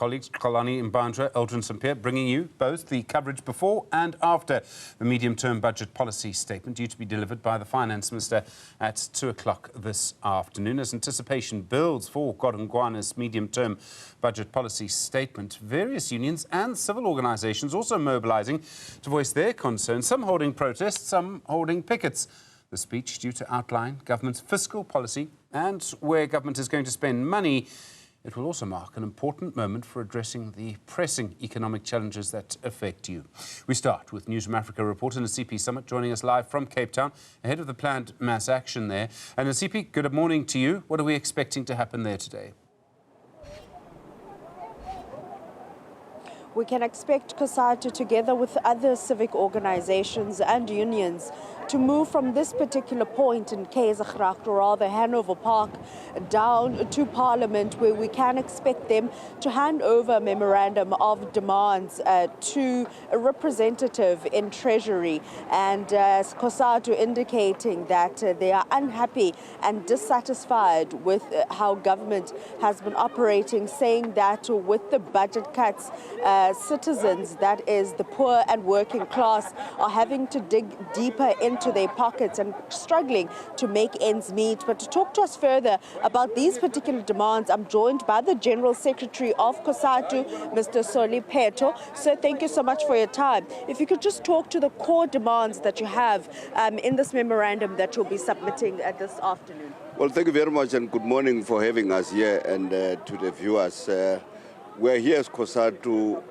colleagues Xolani Mbandra, Eldrin Sampear, bringing you both the coverage before and after the medium-term budget policy statement due to be delivered by the Finance Minister at 2 o'clock this afternoon. As anticipation builds for Godongwana's medium-term budget policy statement, various unions and civil organisations also mobilising to voice their concerns, some holding protests, some holding pickets. The speech due to outline government's fiscal policy and where government is going to spend money. It will also mark an important moment for addressing the pressing economic challenges that affect you. We start with Newzroom Afrika reporter Nasiphi Same joining us live from Cape Town ahead of the planned mass action there. And Nasiphi, good morning to you. What are we expecting to happen there today? We can expect Cosatu, together with other civic organizations and unions, to move from this particular point in KZN, or rather Hanover Park, down to Parliament, where we can expect them to hand over a memorandum of demands to a representative in Treasury. And Cosatu indicating that they are unhappy and dissatisfied with how government has been operating, saying that with the budget cuts, citizens, that is the poor and working class, are having to dig deeper into their pockets and struggling to make ends meet. But to talk to us further about these particular demands, I'm joined by the General Secretary of Cosatu, Mr. Solly Phetoe. Sir, thank you so much for your time. If you could just talk to the core demands that you have in this memorandum that you'll be submitting this afternoon. Well, thank you very much and good morning for having us here and to the viewers. We're here as Cosatu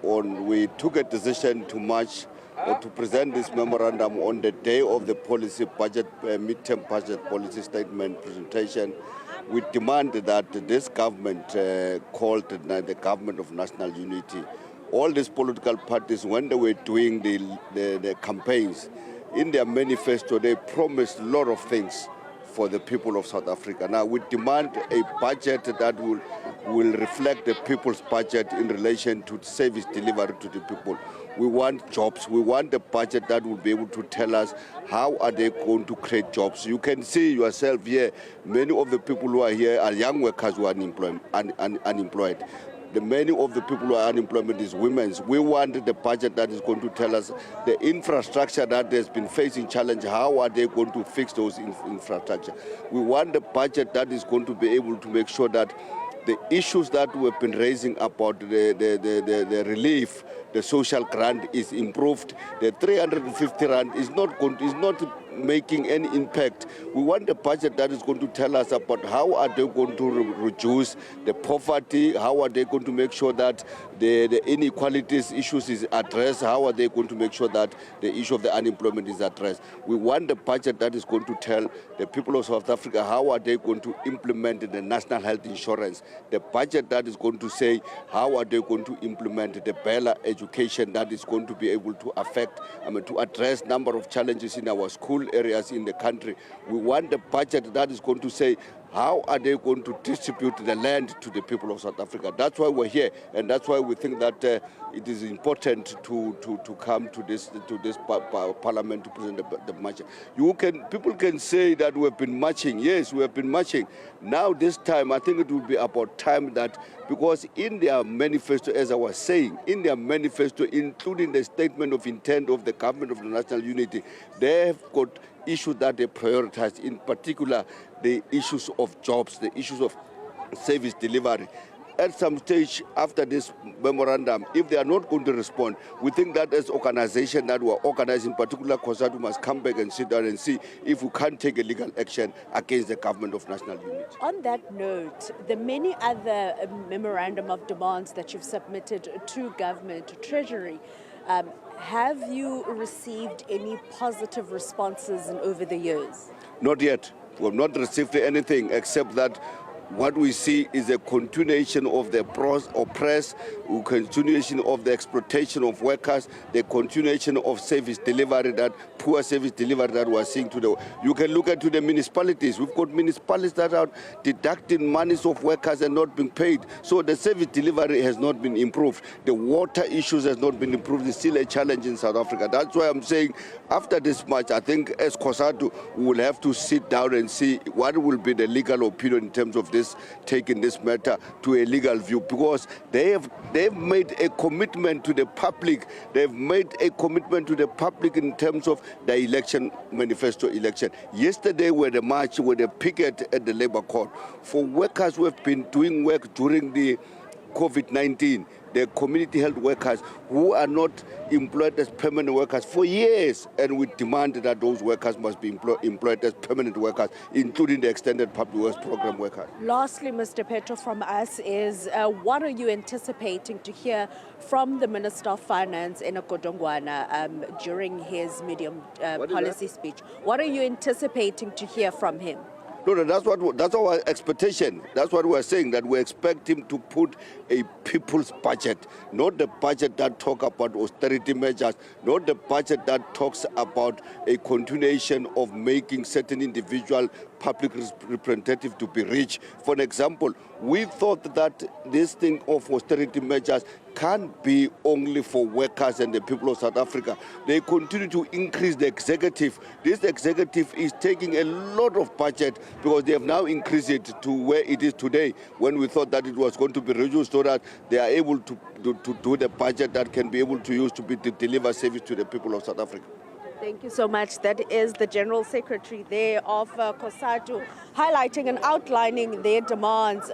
we took a decision to march or to present this memorandum on the day of the policy budget, midterm budget policy statement presentation. We demand that this government called the government of national unity. All these political parties, when they were doing the campaigns, in their manifesto, they promised a lot of things for the people of South Africa. Now we demand a budget that will reflect the people's budget in relation to service delivery to the people. We want jobs. We want a budget that will be able to tell us how are they going to create jobs. You can see yourself here, many of the people who are here are young workers who are unemployed. Many of the people who are unemployed is women. We want the budget that is going to tell us the infrastructure that has been facing challenge, how are they going to fix those infrastructure. We want the budget that is going to be able to make sure that the issues that we've been raising about the relief, the social grant is improved. The 350 rand is not making any impact. We want a budget that is going to tell us about how are they going to reduce the poverty, how are they going to make sure that the inequalities issues is addressed, how are they going to make sure that the issue of the unemployment is addressed. We want a budget that is going to tell the people of South Africa how are they going to implement the national health insurance, the budget that is going to say how are they going to implement the Bella education that is going to be able to to address number of challenges in our school areas in the country. We want a budget that is going to say how are they going to distribute the land to the people of South Africa. That's why we're here, and that's why we think that it is important to come to this parliament to present the march. People can say that we've been marching. Yes, we have been marching. Now this time, I think it will be about time that, because in their manifesto, as I was saying, in their manifesto, including the statement of intent of the government of the national unity, they have got issues that they prioritize, in particular the issues of jobs, the issues of service delivery. At some stage after this memorandum, if they are not going to respond, we think that as organizations that were organized, in particular Cosatu, must come back and sit down and see if we can't take a legal action against the government of national unity. On that note, the many other memorandum of demands that you've submitted to government, to Treasury, have you received any positive responses over the years? Not yet. We have not received anything except that what we see is a continuation of the oppress, a continuation of the exploitation of workers, the continuation of service delivery, that poor service delivery that we are seeing today. You can look at the municipalities. We've got municipalities that are deducting monies of workers and not being paid. So the service delivery has not been improved. The water issues has not been improved. It's still a challenge in South Africa. That's why I'm saying after this match, I think as Cosatu, we will have to sit down and see what will be the legal opinion in terms of this taking this matter to a legal view, because they've made a commitment to the public. They've made a commitment to the public in terms of the election manifesto election. Yesterday, were the march, were the picket at the Labour Court for workers who have been doing work during the COVID-19, the community health workers who are not employed as permanent workers for years, and we demand that those workers must be employed as permanent workers, including the extended public works program workers. Lastly, Mr. Phetoe, from us is what are you anticipating to hear from the Minister of Finance in Kodongwana during his medium policy speech? What are you anticipating to hear from him? No, that's our expectation. That's what we're saying, that we expect him to put a people's budget, not the budget that talk about austerity measures, not the budget that talks about a continuation of making certain individual public representatives to be rich. For an example, we thought that this thing of austerity measures can't be only for workers and the people of South Africa. They continue to increase the executive. This executive is taking a lot of budget because they have now increased it to where it is today, when we thought that it was going to be reduced so that they are able to do the budget that can be able to use to deliver service to the people of South Africa. Thank you so much. That is the General Secretary there of Cosatu, highlighting and outlining their demands